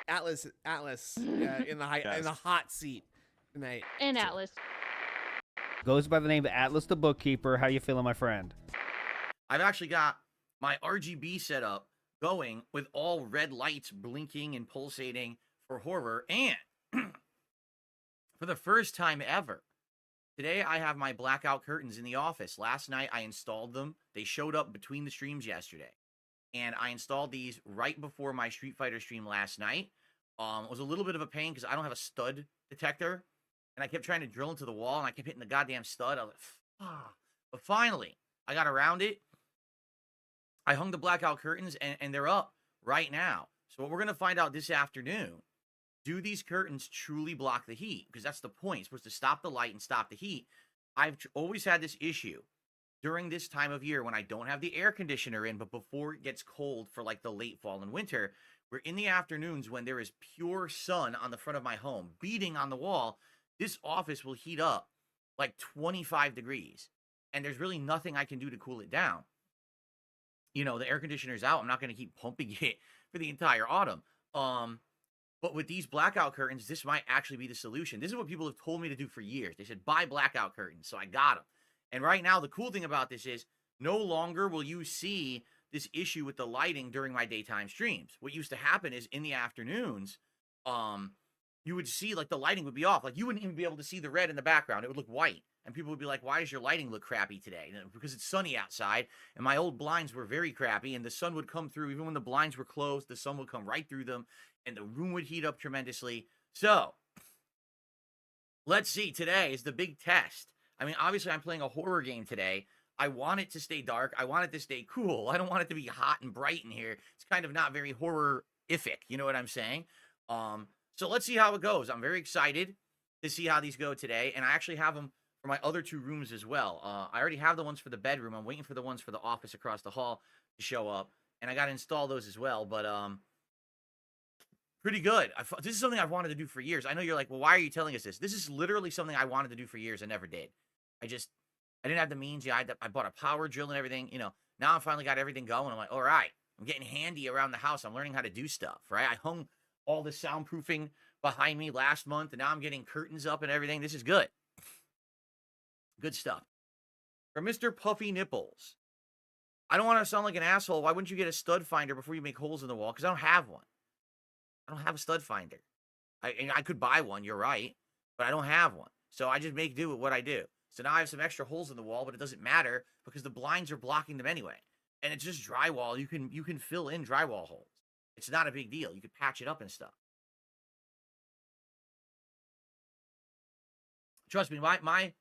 Atlas in the hot seat tonight. And Atlas. Goes by the name of Atlas the Bookkeeper. How you feeling, my friend? I've actually got my RGB set up going with all red lights blinking and pulsating for horror. And for the first time ever, today I have my blackout curtains in the office. Last night I installed them. They showed up between the streams yesterday. And I installed these right before my Street Fighter stream last night. It was a little bit of a pain because I don't have a stud detector. And I kept trying to drill into the wall, and I kept hitting the goddamn stud. I was like, ah. But finally, I got around it. I hung the blackout curtains, and they're up right now. So what we're going to find out this afternoon, do these curtains truly block the heat? Because that's the point. It's supposed to stop the light and stop the heat. I've always had this issue during this time of year when I don't have the air conditioner in, but before it gets cold for like the late fall and winter, where in the afternoons when there is pure sun on the front of my home, beating on the wall, this office will heat up like 25 degrees. And there's really nothing I can do to cool it down. You know, the air conditioner's out. I'm not going to keep pumping it for the entire autumn. But with these blackout curtains, this might actually be the solution. This is what people have told me to do for years. They said, buy blackout curtains. So I got them. And right now, the cool thing about this is no longer will you see this issue with the lighting during my daytime streams. What used to happen is in the afternoons, you would see like the lighting would be off. Like you wouldn't even be able to see the red in the background. It would look white. And people would be like, why does your lighting look crappy today? Because it's sunny outside. And my old blinds were very crappy. And the sun would come through. Even when the blinds were closed, the sun would come right through them. And the room would heat up tremendously. So, let's see. Today is the big test. I mean, obviously, I'm playing a horror game today. I want it to stay dark. I want it to stay cool. I don't want it to be hot and bright in here. It's kind of not very horror-ific. You know what I'm saying? So let's see how it goes. I'm very excited to see how these go today. And I actually have them for my other two rooms as well. I already have the ones for the bedroom. I'm waiting for the ones for the office across the hall to show up. And I got to install those as well. But pretty good. This is something I've wanted to do for years. I know you're like, well, why are you telling us this? This is literally something I wanted to do for years and never did. I didn't have the means. Yeah, I bought a power drill and everything. You know, now I finally got everything going. I'm like, all right, I'm getting handy around the house. I'm learning how to do stuff, right? I hung all the soundproofing behind me last month, and now I'm getting curtains up and everything. This is good. Good stuff. For Mr. Puffy Nipples, I don't want to sound like an asshole. Why wouldn't you get a stud finder before you make holes in the wall? Because I don't have one. I don't have a stud finder. I could buy one, you're right, but I don't have one. So I just make do with what I do. So now I have some extra holes in the wall, but it doesn't matter because the blinds are blocking them anyway. And it's just drywall. You can fill in drywall holes. It's not a big deal. You could patch it up and stuff. Trust me, my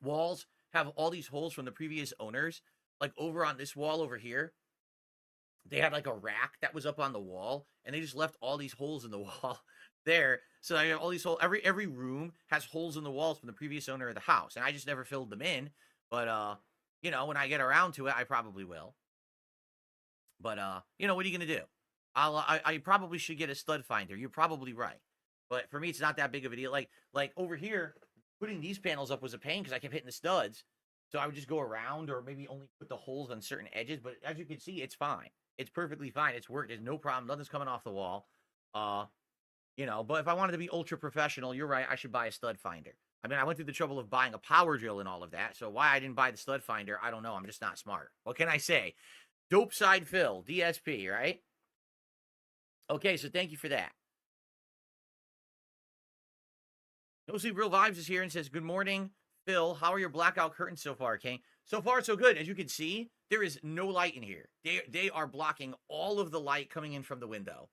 walls have all these holes from the previous owners. Like over on this wall over here, they had like a rack that was up on the wall, and they just left all these holes in the wall there. So I have all these holes. Every room has holes in the walls from the previous owner of the house, and I just never filled them in. But you know, when I get around to it, I probably will. But you know, what are you gonna do? I probably should get a stud finder. You're probably right. But for me, it's not that big of a deal. Like over here, putting these panels up was a pain because I kept hitting the studs. So I would just go around or maybe only put the holes on certain edges. But as you can see, it's fine. It's perfectly fine. It's worked. There's no problem. Nothing's coming off the wall. You know, but if I wanted to be ultra professional, you're right. I should buy a stud finder. I mean, I went through the trouble of buying a power drill and all of that. So why I didn't buy the stud finder, I don't know. I'm just not smart. What can I say? Dope side Phil, DSP, right? Okay, so thank you for that. No Sleep Real Vibes is here and says, good morning, Phil. How are your blackout curtains so far, King? So far, so good. As you can see, there is no light in here. They are blocking all of the light coming in from the window.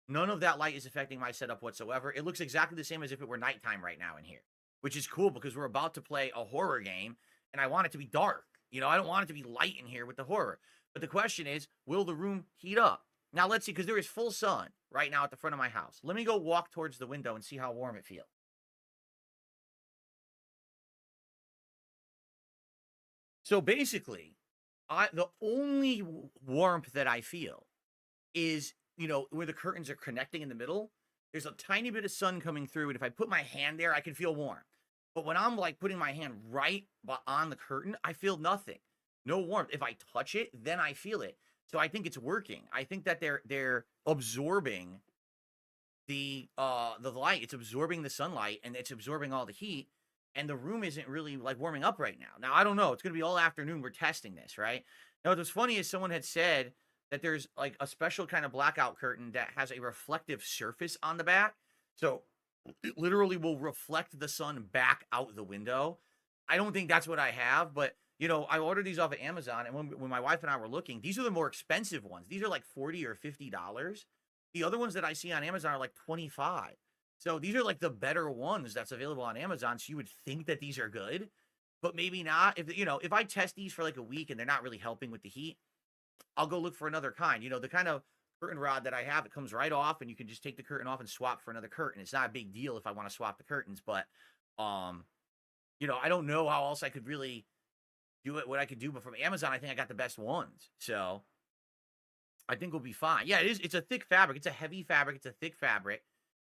None of that light is affecting my setup whatsoever. It looks exactly the same as if it were nighttime right now in here, which is cool because we're about to play a horror game, and I want it to be dark. You know, I don't want it to be light in here with the horror. But the question is, will the room heat up? Now, let's see, because there is full sun right now at the front of my house. Let me go walk towards the window and see how warm it feels. So basically, the only warmth that I feel is, you know, where the curtains are connecting in the middle. There's a tiny bit of sun coming through, and if I put my hand there, I can feel warm. But when I'm like putting my hand right on the curtain, I feel nothing. No warmth. If I touch it, then I feel it. So I think it's working. I think that they're absorbing the light, it's absorbing the sunlight and it's absorbing all the heat, and the room isn't really like warming up right now. Now I don't know. It's gonna be all afternoon. We're testing this, right? Now what's funny is someone had said that there's like a special kind of blackout curtain that has a reflective surface on the back, so it literally will reflect the sun back out the window. I don't think that's what I have, but you know, I ordered these off of Amazon, and when my wife and I were looking, these are the more expensive ones. These are like $40 or $50. The other ones that I see on Amazon are like 25. So these are like the better ones that's available on Amazon. So you would think that these are good, but maybe not. If you know, if I test these for like a week and they're not really helping with the heat, I'll go look for another kind. You know, the kind of curtain rod that I have, it comes right off, and you can just take the curtain off and swap for another curtain. It's not a big deal if I want to swap the curtains, but you know, I don't know how else I could really do it, what I could do, but from Amazon, I think I got the best ones. So I think we'll be fine. Yeah, it is. It's a thick fabric. It's a heavy fabric. It's a thick fabric,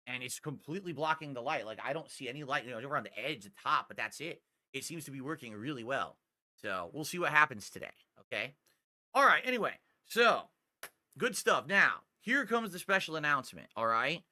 and it's completely blocking the light. Like I don't see any light, you know, over on the edge, the top, but that's it. It seems to be working really well. So we'll see what happens today. Okay. All right. Anyway, so good stuff. Now, here comes the special announcement. All right.